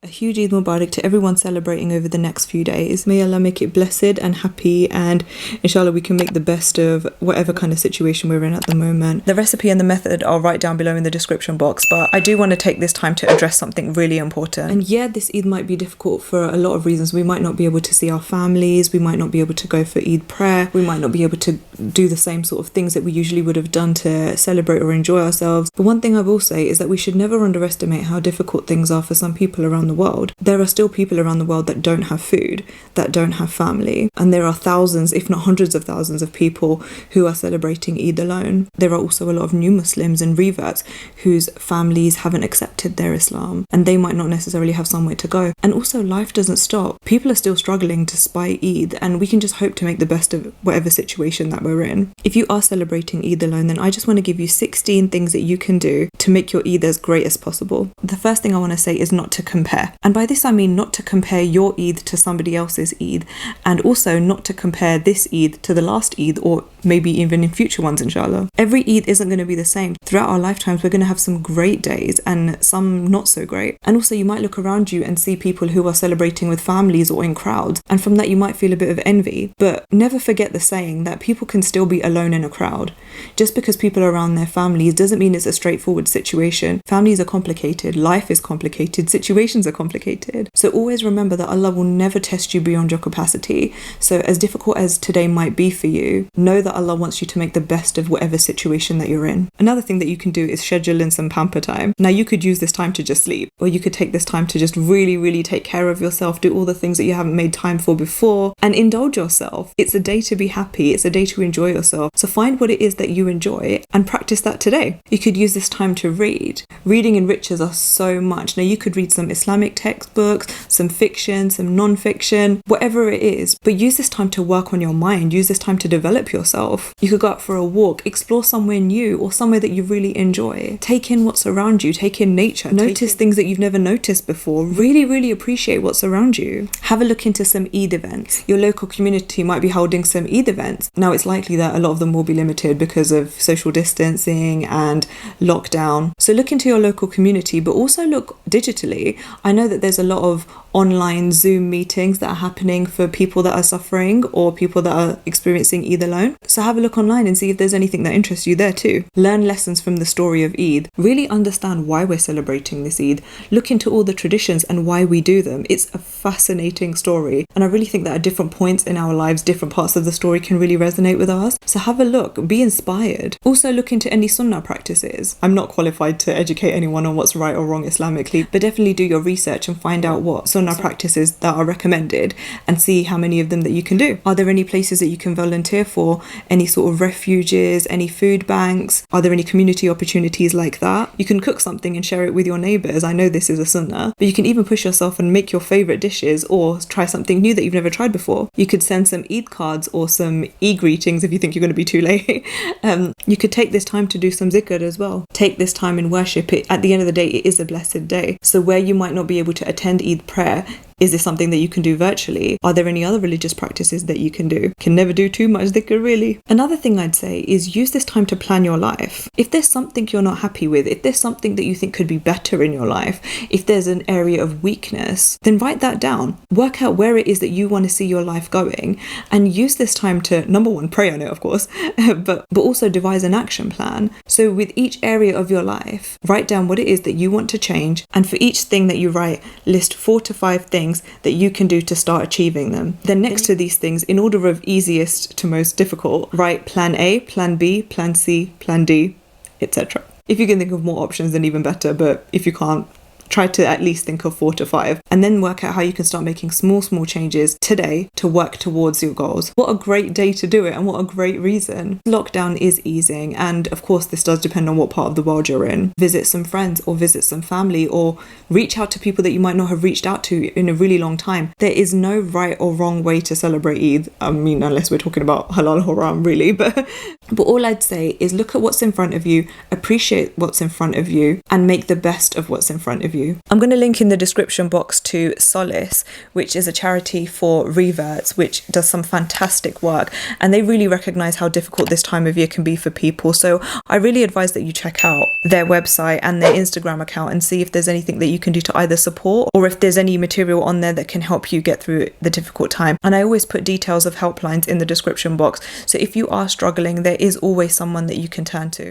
A huge Eid Mubarak to everyone celebrating over the next few days. May Allah make it blessed and happy, and inshallah we can make the best of whatever kind of situation we're in at the moment. The recipe and the method are right down below in the description box, but I do want to take this time to address something really important. And yeah, this Eid might be difficult for a lot of reasons. We might not be able to see our families, we might not be able to go for Eid prayer, we might not be able to do the same sort of things that we usually would have done to celebrate or enjoy ourselves. But one thing I will say is that we should never underestimate how difficult things are for some people around the world. There are still people around the world that don't have food, that don't have family, and there are thousands, if not hundreds of thousands of people who are celebrating Eid alone. There are also a lot of new Muslims and reverts whose families haven't accepted their Islam, and they might not necessarily have somewhere to go. And also, life doesn't stop. People are still struggling despite Eid, and we can just hope to make the best of whatever situation that we're in. If you are celebrating Eid alone, then I just want to give you 16 things that you can do to make your Eid as great as possible. The first thing I want to say is not to compare. And by this I mean not to compare your Eid to somebody else's Eid, and also not to compare this Eid to the last Eid, or maybe even in future ones, inshallah. Every Eid isn't going to be the same. Throughout our lifetimes we're going to have some great days and some not so great. And also you might look around you and see people who are celebrating with families or in crowds, and from that you might feel a bit of envy. But never forget the saying that people can still be alone in a crowd. Just because people are around their families doesn't mean it's a straightforward situation. Families are complicated, life is complicated, situations are complicated. So always remember that Allah will never test you beyond your capacity. So as difficult as today might be for you, know that Allah wants you to make the best of whatever situation that you're in. Another thing that you can do is schedule in some pamper time. Now you could use this time to just sleep, or you could take this time to just really take care of yourself, do all the things that you haven't made time for before, and indulge yourself. It's a day to be happy, it's a day to enjoy yourself. So find what it is that you enjoy and practice that today. You could use this time to read. Reading enriches us so much. Now you could read some Islamic textbooks, some fiction, some non-fiction, whatever it is, but use this time to work on your mind, use this time to develop yourself. You could go out for a walk, explore somewhere new or somewhere that you really enjoy. Take in what's around you, take in nature, notice things that you've never noticed before, really appreciate what's around you. Have a look into some Eid events. Your local community might be holding some Eid events. Now it's likely that a lot of them will be limited because of social distancing and lockdown. So look into your local community, but also look digitally. I know that there's a lot of online Zoom meetings that are happening for people that are suffering or people that are experiencing Eid alone. So have a look online and see if there's anything that interests you there too. Learn lessons from the story of Eid. Really understand why we're celebrating this Eid. Look into all the traditions and why we do them. It's a fascinating story, and I really think that at different points in our lives, different parts of the story can really resonate with us. So have a look, be inspired. Also look into any sunnah practices. I'm not qualified to educate anyone on what's right or wrong Islamically, but definitely do your research and find out what sunnah practices that are recommended and see how many of them that you can do. Are there any places that you can volunteer for? Any sort of refuges, any food banks? Are there any community opportunities like that? You can cook something and share it with your neighbours. I know this is a sunnah, but you can even push yourself and make your favourite dishes or try something new that you've never tried before. You could send some Eid cards or some e-greetings if you think you're going to be too late. You could take this time to do some zikr as well. Take this time in worship. At the end of the day, it is a blessed day. So where you might not be able to attend Eid prayer, is this something that you can do virtually? Are there any other religious practices that you can do? Can never do too much dhikr, really. Another thing I'd say is use this time to plan your life. If there's something you're not happy with, if there's something that you think could be better in your life, if there's an area of weakness, then write that down. Work out where it is that you want to see your life going, and use this time to, number one, pray on it, of course, but also devise an action plan. So with each area of your life, write down what it is that you want to change, and for each thing that you write, list 4 to 5 things that you can do to start achieving them. Then next to these things, in order of easiest to most difficult, write plan A, plan B, plan C, plan D, etc. If you can think of more options, then even better, but if you can't, try to at least think of 4 to 5, and then work out how you can start making small changes today to work towards your goals. What a great day to do it, and what a great reason. Lockdown is easing, and of course this does depend on what part of the world you're in. Visit some friends or visit some family, or reach out to people that you might not have reached out to in a really long time. There is no right or wrong way to celebrate Eid. I mean, unless we're talking about halal haram, really, but all I'd say is look at what's in front of you, appreciate what's in front of you, and make the best of what's in front of of you. I'm going to link in the description box to Solace, which is a charity for reverts, which does some fantastic work, and they really recognize how difficult this time of year can be for people. So I really advise that you check out their website and their Instagram account and see if there's anything that you can do to either support, or if there's any material on there that can help you get through the difficult time. And I always put details of helplines in the description box, so if you are struggling, there is always someone that you can turn to.